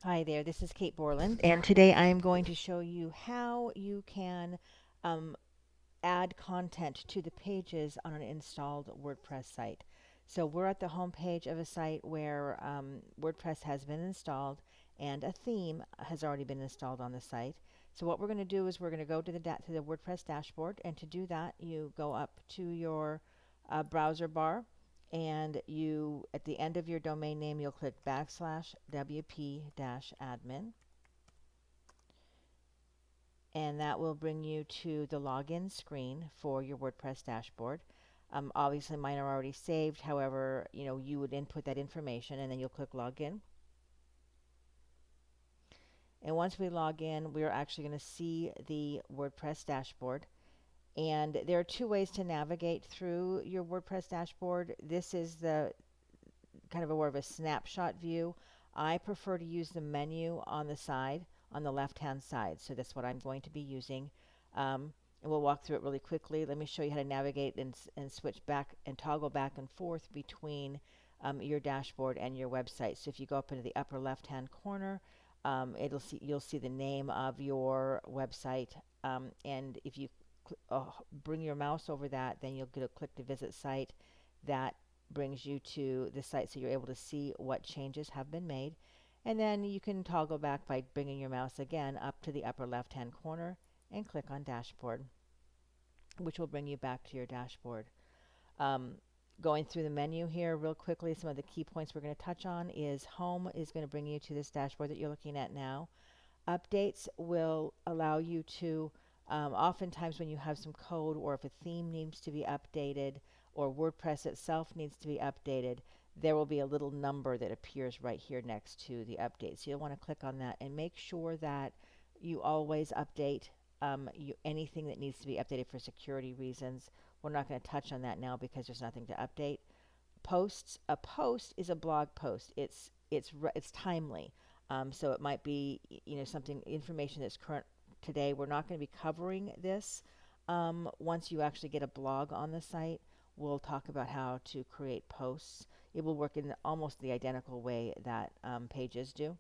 Hi there, this is Kate Borland, and today I am going to show you how you can um, add content to the pages on an installed WordPress site. So we're at the home page of a site where WordPress has been installed and a theme has already been installed on the site. So what we're going to do is we're going to go to the WordPress dashboard, and to do that you go up to your browser bar, and you, at the end of your domain name, you'll click /wp-admin, and that will bring you to the login screen for your WordPress dashboard. Obviously mine are already saved. However, you would input that information and then you'll click login. And once we log in, we're actually going to see the WordPress dashboard. And there are two ways to navigate through your WordPress dashboard. This is the kind of more of a snapshot view. I prefer to use the menu on the side, on the left-hand side. So that's what I'm going to be using. And we'll walk through it really quickly. Let me show you how to navigate and switch back and toggle back and forth between your dashboard and your website. So if you go up into the upper left-hand corner, you'll see the name of your website. And if you bring your mouse over that, then you'll get a click to visit site. That brings you to the site, so you're able to see what changes have been made. And then you can toggle back by bringing your mouse again up to the upper left hand corner and click on dashboard, which will bring you back to your dashboard. Um, Going through the menu here real quickly, some of the key points we're going to touch on is home is going to bring you to this dashboard that you're looking at now. Updates will allow you to, oftentimes when you have some code or if a theme needs to be updated or WordPress itself needs to be updated, there will be a little number that appears right here next to the update. So you'll want to click on that and make sure that you always update anything that needs to be updated for security reasons. We're not going to touch on that now because there's nothing to update. Posts. A post is a blog post. It's timely. So it might be something information that's current today. We're not going to be covering this. Once you actually get a blog on the site, we'll talk about how to create posts. It will work in almost the identical way that pages do.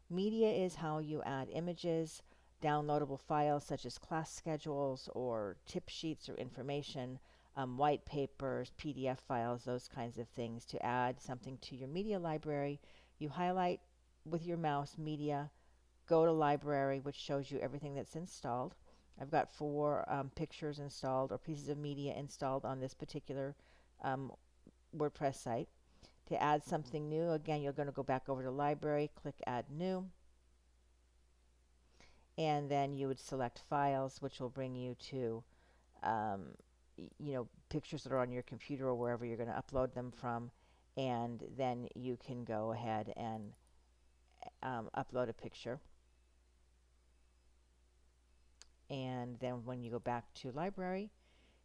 Media is how you add images, downloadable files such as class schedules or tip sheets or information, white papers, PDF files, those kinds of things. To add something to your media library, you highlight with your mouse media, go to library, which shows you everything that's installed. I've got 4 pictures installed or pieces of media installed on this particular um, WordPress site. To add something new, again, you're going to go back over to library, click add new, and then you would select files, which will bring you to um, pictures that are on your computer or wherever you're going to upload them from, and then you can go ahead and upload a picture. And then when you go back to library,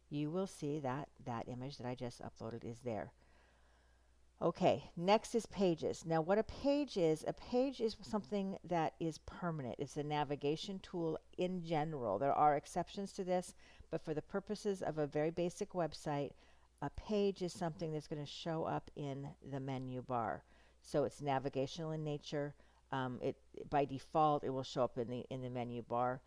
you will see that that image that I just uploaded is there. Okay, next is pages. Now what a page is something that is permanent. It's a navigation tool in general. There are exceptions to this, but for the purposes of a very basic website, a page is something that's going to show up in the menu bar. So it's navigational in nature. It by default it will show up in the menu bar.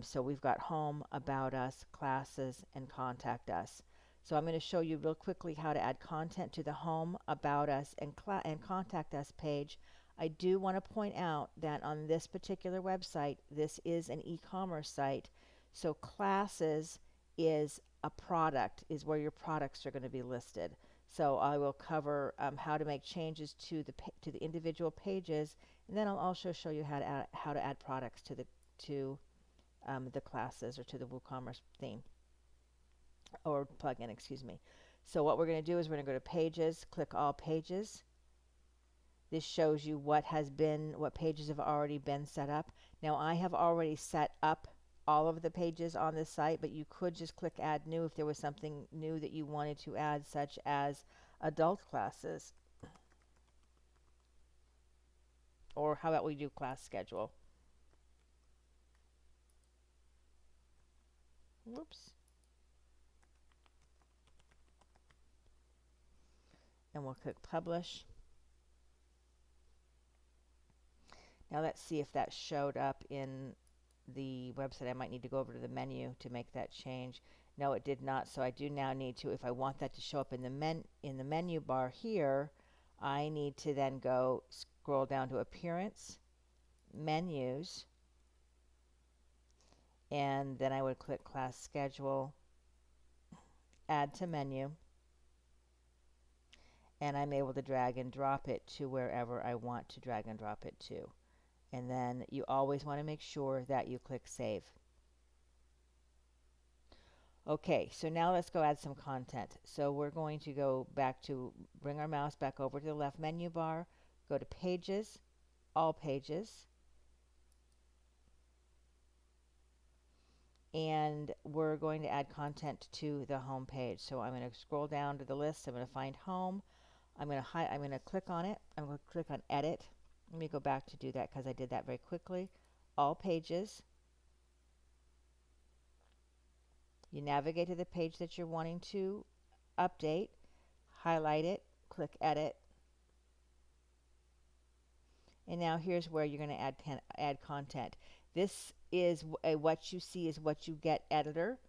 So we've got home, about us, classes, and contact us. So I'm going to show you real quickly how to add content to the home, about us, and contact us page. I do want to point out that on this particular website, this is an e-commerce site. So classes is a product, is where your products are going to be listed. So I will cover how to make changes to the individual pages, and then I'll also show you how to add products to the classes or to the WooCommerce theme or plugin, excuse me. So what we're going to do is we're going to go to pages, click all pages. This shows you what pages have already been set up. Now I have already set up all of the pages on this site, but you could just click add new if there was something new that you wanted to add, such as adult classes. Or how about we do class schedule? Whoops. And we'll click publish. Now let's see if that showed up in the website. I might need to go over to the menu to make that change. No, it did not. So I do now need to, if I want that to show up in the menu bar here, I need to then go scroll down to Appearance, Menus, and then I would click Class Schedule, Add to Menu, and I'm able to drag and drop it to wherever I want to drag and drop it to. And then you always want to make sure that you click Save. Okay, so now let's go add some content. So we're going to go back to, bring our mouse back over to the left menu bar, go to Pages, All Pages, and we're going to add content to the home page. So I'm going to scroll down to the list. I'm going to find Home. I'm going to click on it. I'm going to click on Edit. Let me go back to do that because I did that very quickly. All Pages. You navigate to the page that you're wanting to update, highlight it, click Edit, and now here's where you're going to add content. This is what you see is what you get editor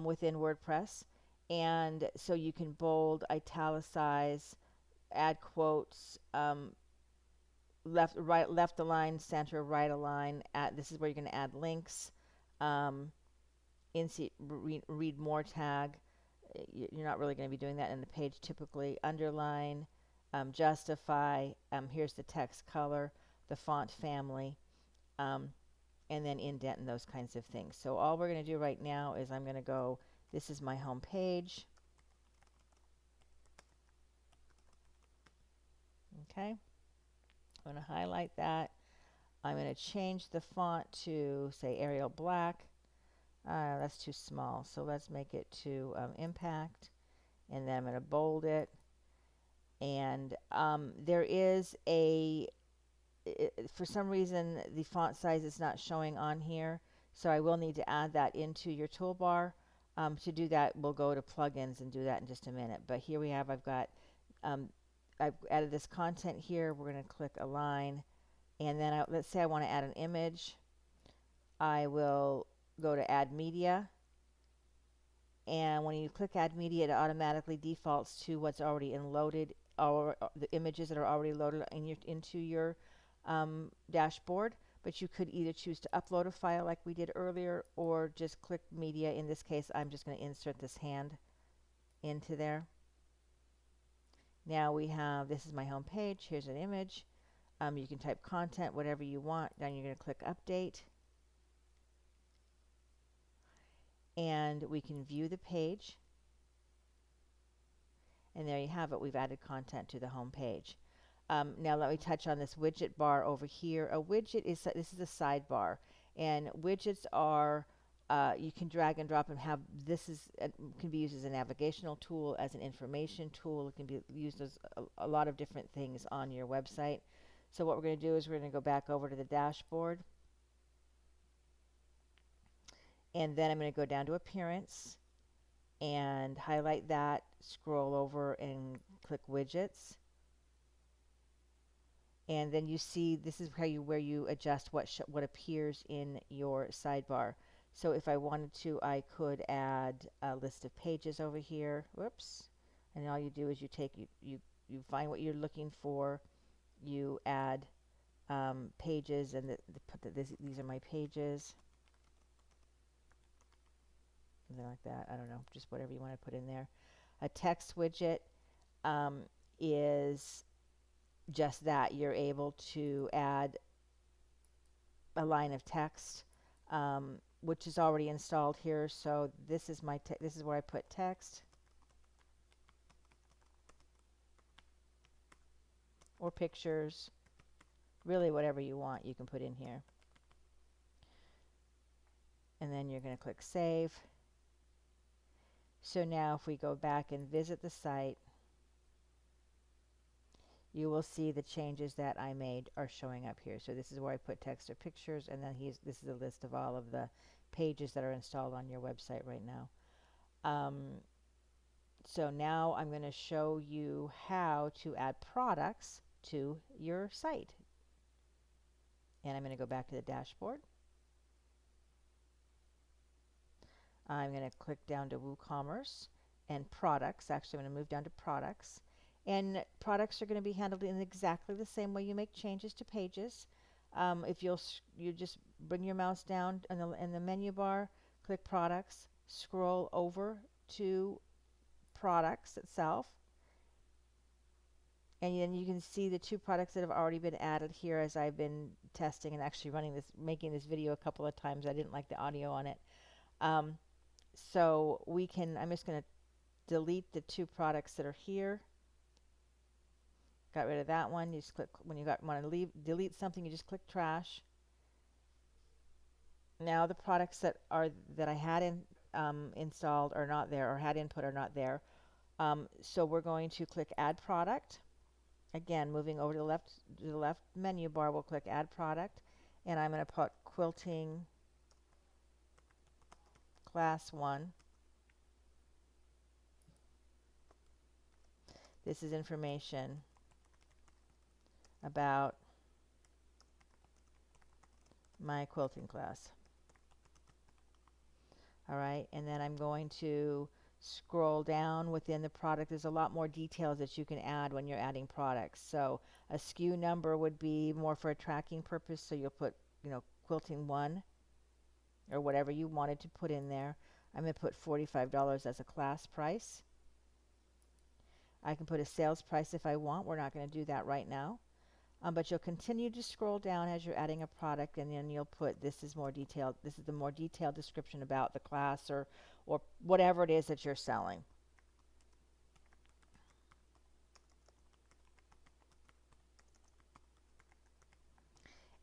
within WordPress, and so you can bold, italicize, add quotes, left align, center, right align. This is where you're going to add links. Read more tag. You're not really going to be doing that in the page typically. Underline, justify, here's the text color, the font family, and then indent and those kinds of things. So all we're going to do right now is I'm going to go, this is my home page. Okay. I'm going to highlight that. I'm going to change the font to, say, Arial Black. That's too small, so let's make it to Impact, and then I'm going to bold it. And there is for some reason the font size is not showing on here, so I will need to add that into your toolbar. To do that, we'll go to Plugins and do that in just a minute. But here we have, I've added this content here. We're going to click Align, and then let's say I want to add an image. I will go to Add Media, and when you click Add Media, it automatically defaults to what's already loaded, or the images that are already loaded into your dashboard. But you could either choose to upload a file like we did earlier, or just click Media. In this case, I'm just going to insert this hand into there. Now we have, this is my home page. Here's an image. You can type content, whatever you want. Then you're going to click Update. And we can view the page. And there you have it. We've added content to the home page. Now let me touch on this widget bar over here. A widget is, this is a sidebar. And widgets are, you can drag and drop and have, can be used as a navigational tool, as an information tool. It can be used as a lot of different things on your website. So what we're going to do is we're going to go back over to the dashboard. And then I'm going to go down to Appearance and highlight that, scroll over and click Widgets. And then you see this is where you adjust what appears in your sidebar. So if I wanted to, I could add a list of pages over here. Whoops. And all you do is you find what you're looking for, you add pages, and these are my pages. Something like that. I don't know, just whatever you want to put in there. A text widget is just that. You're able to add a line of text, which is already installed here. So this is this is where I put text or pictures. Really, whatever you want, you can put in here. And then you're going to click Save. So now if we go back and visit the site, you will see the changes that I made are showing up here. So this is where I put text or pictures, and then this is a list of all of the pages that are installed on your website right now. So now I'm going to show you how to add products to your site. And I'm going to go back to the dashboard. I'm going to click down to WooCommerce and products. Actually, I'm going to move down to products. And products are going to be handled in exactly the same way you make changes to pages. If you just bring your mouse down in the menu bar, click products, scroll over to products itself, and then you can see the two products that have already been added here as I've been testing and actually making this video a couple of times. I didn't like the audio on it. So I'm just going to delete the two products that are here. Got rid of that one. You just click, when you want to delete something, you just click trash. Now the products that I had installed are not there, or had input are not there. So we're going to click add product. Again, moving over to the left menu bar, we'll click add product, and I'm going to put quilting class 1. This is information about my quilting class. All right, and then I'm going to scroll down within the product. There's a lot more details that you can add when you're adding products. So a SKU number would be more for a tracking purpose, so you'll put, quilting 1 or whatever you wanted to put in there. I'm going to put $45 as a class price. I can put a sales price if I want. We're not going to do that right now. But you'll continue to scroll down as you're adding a product, and then you'll put, this is the more detailed description about the class or whatever it is that you're selling.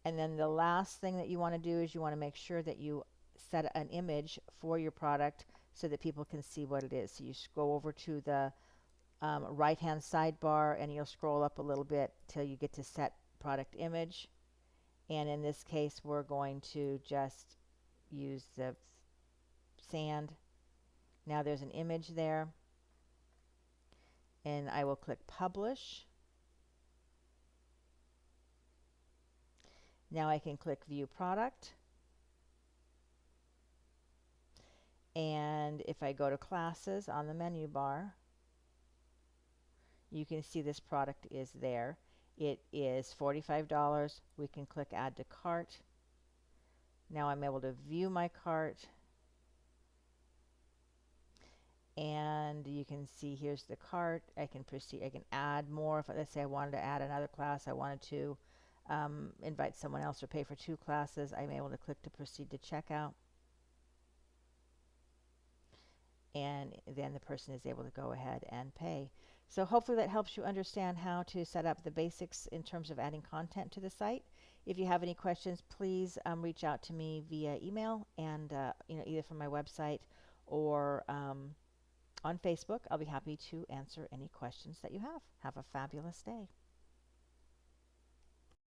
And then the last thing that you want to do is you want to make sure that you set an image for your product so that people can see what it is. So you go over to the right-hand sidebar, and you'll scroll up a little bit till you get to set product image. And in this case, we're going to just use the sand. Now there's an image there, and I will click publish. Now I can click view product, and if I go to classes on the menu bar, you can see this product is there. It is $45. We can click add to cart. Now I'm able to view my cart, and you can see here's the cart. I can proceed. I can add more. If let's say I wanted to add another class, I wanted to invite someone else or pay for 2 classes, I'm able to click to proceed to checkout, and then the person is able to go ahead and pay. So hopefully that helps you understand how to set up the basics in terms of adding content to the site. If you have any questions, please reach out to me via email, and either from my website or on Facebook. I'll be happy to answer any questions that you have. Have a fabulous day.